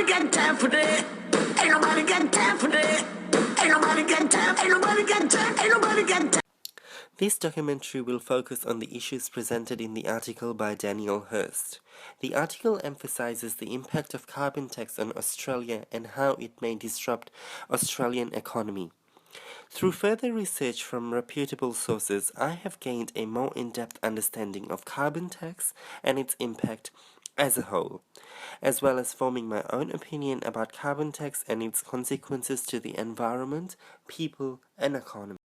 nobody got time for that. Ain't nobody got time for that. Ain't nobody got time. Ain't nobody got time. Ain't nobody got time. This documentary will focus on the issues presented in the article by Daniel Hurst. The article emphasizes the impact of carbon tax on Australia and how it may disrupt Australian economy. Through further research from reputable sources, I have gained a more in-depth understanding of carbon tax and its impact as a whole, as well as forming my own opinion about carbon tax and its consequences to the environment, people, and economy.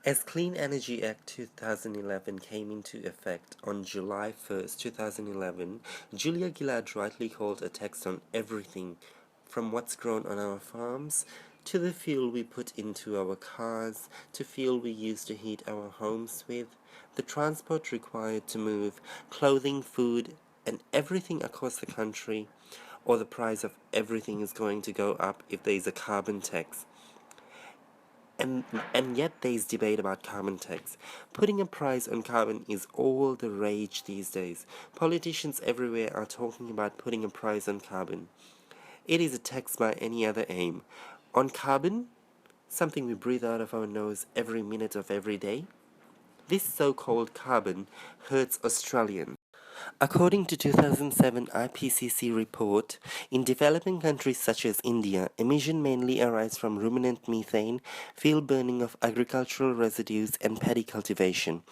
As Clean Energy Act 2011 came into effect on July 1st, 2011, Julia Gillard rightly called a tax on everything, from what's grown on our farms, to the fuel we put into our cars, to fuel we use to heat our homes with, the transport required to move, clothing, food, and everything across the country, or the price of everything is going to go up if there is a carbon tax. And yet there is debate about carbon tax. Putting a price on carbon is all the rage these days. Politicians everywhere are talking about putting a price on carbon. It is a tax by any other aim. On carbon, something we breathe out of our nose every minute of every day, this so-called carbon hurts Australians. According to 2007 IPCC report, in developing countries such as India, emission mainly arise from ruminant methane, field burning of agricultural residues, and paddy cultivation.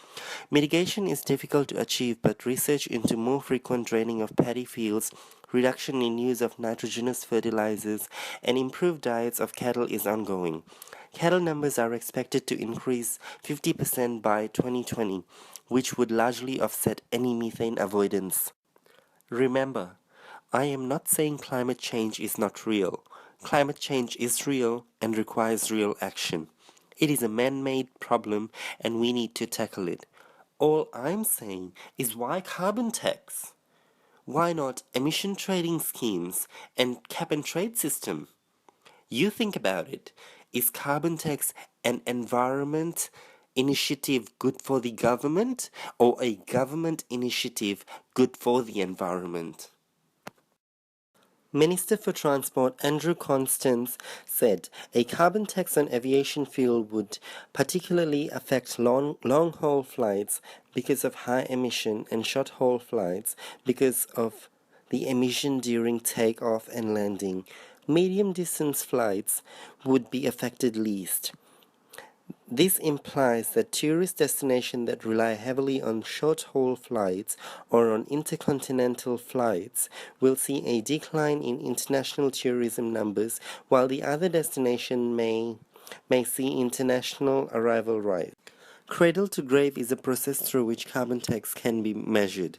Mitigation is difficult to achieve, but research into more frequent draining of paddy fields, reduction in use of nitrogenous fertilizers, and improved diets of cattle is ongoing. Cattle numbers are expected to increase 50% by 2020, which would largely offset any methane avoidance. Remember, I am not saying climate change is not real. Climate change is real and requires real action. It is a man-made problem and we need to tackle it. All I'm saying is, why carbon tax? Why not emission trading schemes and cap and trade system? You think about it. Is carbon tax an environment initiative good for the government, or a government initiative good for the environment? Minister for Transport Andrew Constance said a carbon tax on aviation fuel would particularly affect long-haul flights because of high emission and short-haul flights because of the emission during takeoff and landing. Medium-distance flights would be affected least. This implies that tourist destinations that rely heavily on short-haul flights or on intercontinental flights will see a decline in international tourism numbers, while the other destinations may see international arrival rise. Cradle to grave is a process through which carbon tax can be measured.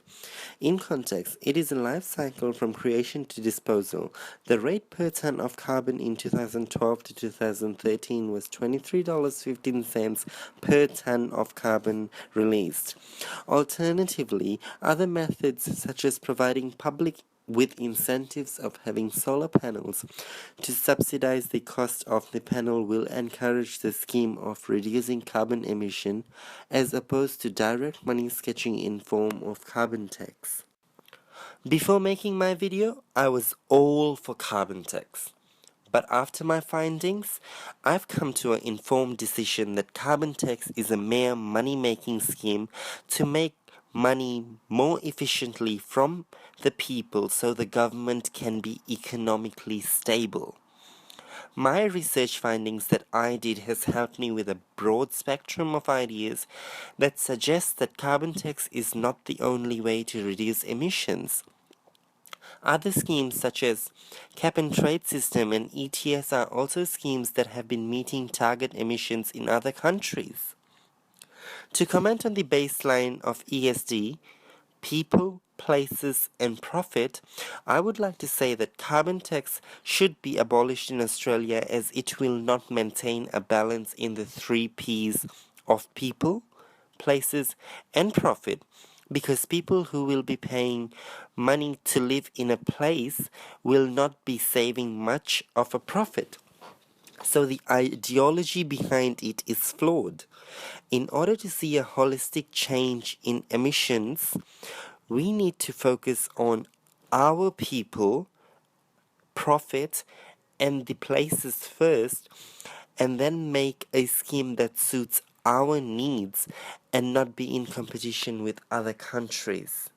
In context, it is a life cycle from creation to disposal. The rate per ton of carbon in 2012 to 2013 was $23.15 per ton of carbon released. Alternatively, other methods such as providing public with incentives of having solar panels to subsidize the cost of the panel will encourage the scheme of reducing carbon emission as opposed to direct money sketching in form of carbon tax. Before making my video, I was all for carbon tax. But after my findings, I've come to an informed decision that carbon tax is a mere money-making scheme to make money more efficiently from the people so the government can be economically stable. My research findings that I did has helped me with a broad spectrum of ideas that suggest that carbon tax is not the only way to reduce emissions. Other schemes such as cap and trade system and ETS are also schemes that have been meeting target emissions in other countries. To comment on the baseline of ESD, people, places, and profit, I would like to say that carbon tax should be abolished in Australia as it will not maintain a balance in the 3 Ps of people, places, and profit, because people who will be paying money to live in a place will not be saving much of a profit. So the ideology behind it is flawed. In order to see a holistic change in emissions, we need to focus on our people profit and the places first, and then make a scheme that suits our needs and not be in competition with other countries.